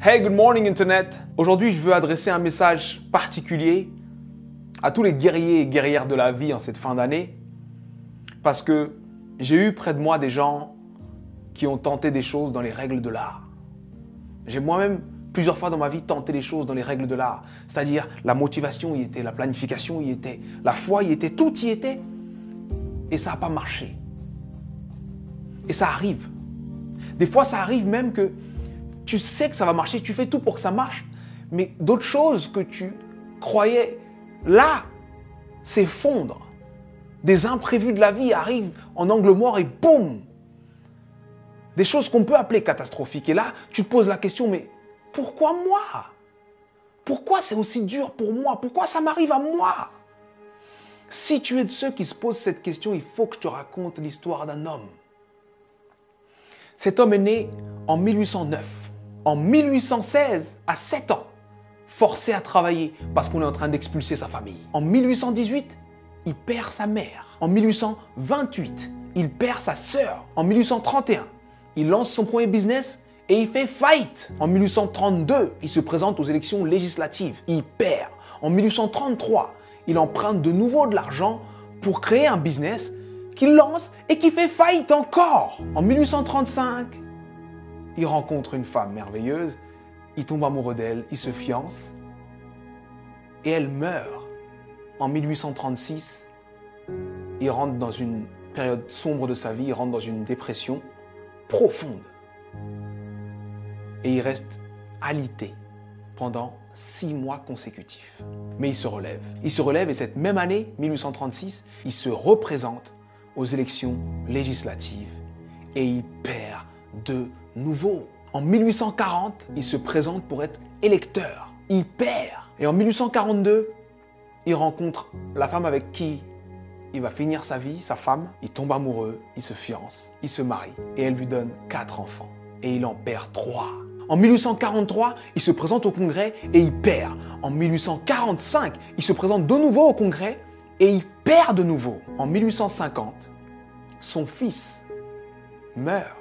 Hey, good morning Internet. Aujourd'hui, je veux adresser un message particulier à tous les guerriers et guerrières de la vie en cette fin d'année parce que j'ai eu près de moi des gens qui ont tenté des choses dans les règles de l'art. J'ai moi-même plusieurs fois dans ma vie tenté des choses dans les règles de l'art, c'est-à-dire la motivation y était, la planification y était, la foi y était, tout y était et ça n'a pas marché. Et ça arrive. Des fois, ça arrive même que tu sais que ça va marcher, tu fais tout pour que ça marche, mais d'autres choses que tu croyais là s'effondrent. Des imprévus de la vie arrivent en angle mort et boum! Des choses qu'on peut appeler catastrophiques. Et là, tu te poses la question, mais pourquoi moi? Pourquoi c'est aussi dur pour moi? Pourquoi ça m'arrive à moi? Si tu es de ceux qui se posent cette question, il faut que je te raconte l'histoire d'un homme. Cet homme est né en 1809. En 1816, à 7 ans, forcé à travailler parce qu'on est en train d'expulser sa famille. En 1818, il perd sa mère. En 1828, il perd sa sœur. En 1831, il lance son premier business et il fait faillite. En 1832, il se présente aux élections législatives. Il perd. En 1833, il emprunte de nouveau de l'argent pour créer un business qu'il lance et qui fait faillite encore. En 1835, il rencontre une femme merveilleuse, il tombe amoureux d'elle, il se fiance et elle meurt. En 1836, il rentre dans une période sombre de sa vie, il rentre dans une dépression profonde. Et il reste alité pendant 6 mois consécutifs. Mais il se relève. Il se relève et cette même année, 1836, il se représente aux élections législatives et il perd de nouveau. En 1840, il se présente pour être électeur. Il perd. Et en 1842, il rencontre la femme avec qui il va finir sa vie, sa femme. Il tombe amoureux, il se fiance, il se marie et elle lui donne 4 enfants. Et il en perd 3. En 1843, il se présente au Congrès et il perd. En 1845, il se présente de nouveau au Congrès et il perd de nouveau. En 1850, son fils meurt.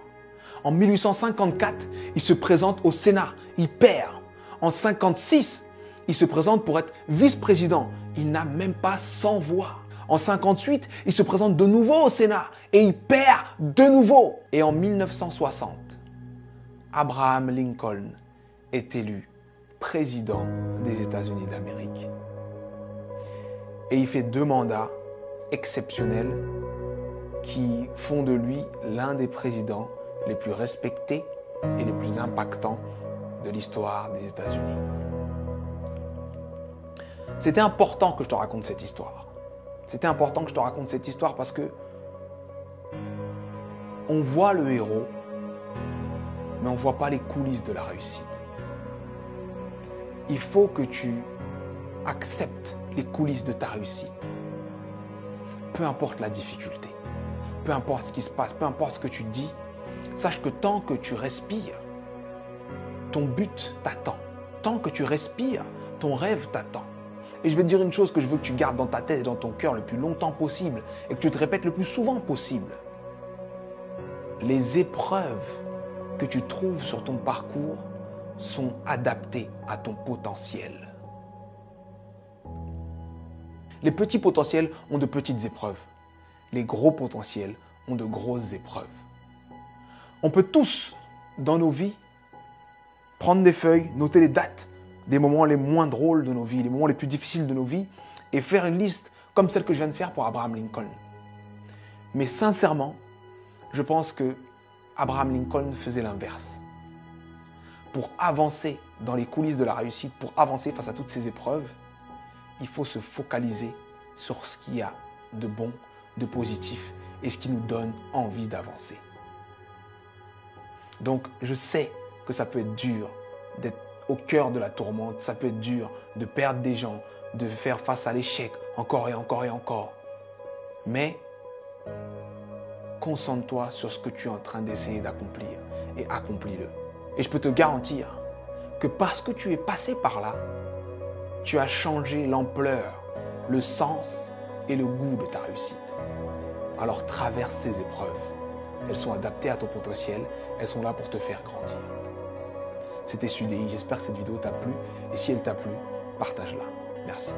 En 1854, il se présente au Sénat, il perd. En 1956, il se présente pour être vice-président. Il n'a même pas 100 voix. En 1958, il se présente de nouveau au Sénat et il perd de nouveau. Et en 1960, Abraham Lincoln est élu président des États-Unis d'Amérique. Et il fait 2 mandats exceptionnels qui font de lui l'un des présidents les plus respectés et les plus impactants de l'histoire des États-Unis. C'était important que je te raconte cette histoire. C'était important que je te raconte cette histoire parce que on voit le héros, mais on ne voit pas les coulisses de la réussite. Il faut que tu acceptes les coulisses de ta réussite. Peu importe la difficulté, peu importe ce qui se passe, peu importe ce que tu dis, sache que tant que tu respires, ton but t'attend. Tant que tu respires, ton rêve t'attend. Et je vais te dire une chose que je veux que tu gardes dans ta tête et dans ton cœur le plus longtemps possible et que tu te répètes le plus souvent possible. Les épreuves que tu trouves sur ton parcours sont adaptées à ton potentiel. Les petits potentiels ont de petites épreuves. Les gros potentiels ont de grosses épreuves. On peut tous, dans nos vies, prendre des feuilles, noter les dates des moments les moins drôles de nos vies, les moments les plus difficiles de nos vies, et faire une liste comme celle que je viens de faire pour Abraham Lincoln. Mais sincèrement, je pense que Abraham Lincoln faisait l'inverse. Pour avancer dans les coulisses de la réussite, pour avancer face à toutes ces épreuves, il faut se focaliser sur ce qu'il y a de bon, de positif et ce qui nous donne envie d'avancer. Donc, je sais que ça peut être dur d'être au cœur de la tourmente, ça peut être dur de perdre des gens, de faire face à l'échec encore et encore et encore. Mais concentre-toi sur ce que tu es en train d'essayer d'accomplir et accomplis-le. Et je peux te garantir que parce que tu es passé par là, tu as changé l'ampleur, le sens et le goût de ta réussite. Alors traverse ces épreuves. Elles sont adaptées à ton potentiel, elles sont là pour te faire grandir. C'était Sudei. J'espère que cette vidéo t'a plu. Et si elle t'a plu, partage-la. Merci.